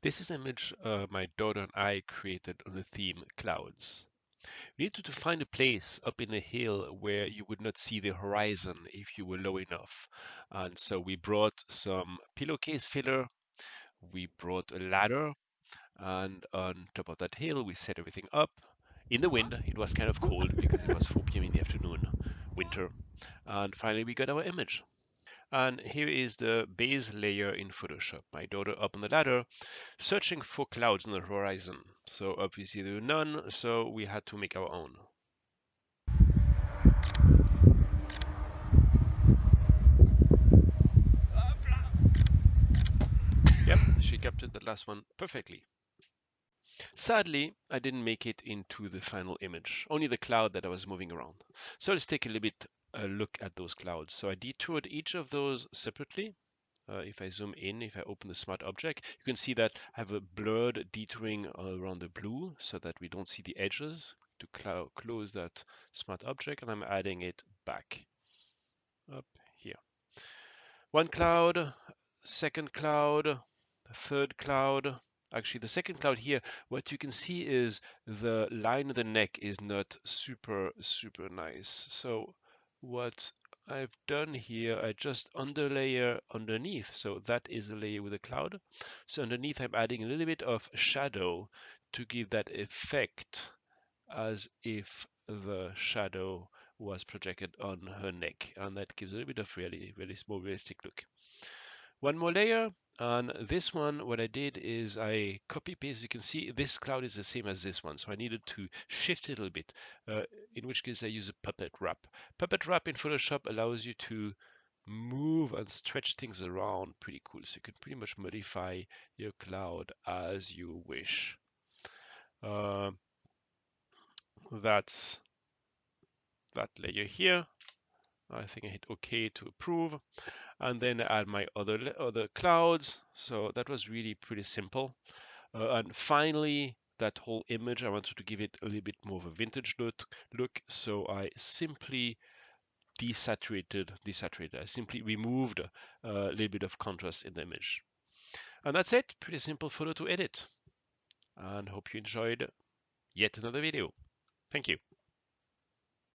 This is an image my daughter and I created on the theme clouds. We needed to find a place up in the hill where you would not see the horizon if you were low enough. And so we brought some pillowcase filler, we brought a ladder, and on top of that hill we set everything up. In the wind, it was kind of cold because it was 4 p.m. in the afternoon, winter. And finally we got our image. And here is the base layer in Photoshop. My daughter up on the ladder, searching for clouds on the horizon. So obviously there were none, so we had to make our own. Yep, she captured that last one perfectly. Sadly, I didn't make it into the final image, only the cloud that I was moving around. So let's take a little bit a look at those clouds. So I detoured each of those separately. If I zoom in, if I open the smart object, you can see that I have a blurred detouring around the blue so that we don't see the edges. To close that smart object, and I'm adding it back up here. One cloud, second cloud, third cloud. Actually, the second cloud here, what you can see is the line of the neck is not super nice. So what I've done here, I just underlayer underneath. So that is the layer with the cloud. So underneath, I'm adding a little bit of shadow to give that effect as if the shadow was projected on her neck, and that gives a little bit of really more realistic look. One more layer. On this one, what I did is I copy paste. You can see this cloud is the same as this one, so I needed to shift it a little bit, in which case I use a puppet wrap. Puppet wrap in Photoshop allows you to move and stretch things around pretty cool. So you can pretty much modify your cloud as you wish. Uh, that's that layer here. I think I hit OK to approve, and then add my other clouds. So that was really pretty simple. And finally, that whole image, I wanted to give it a little bit more of a vintage look. So I simply desaturated. I simply removed a little bit of contrast in the image. And that's it. Pretty simple photo to edit. And hope you enjoyed yet another video. Thank you.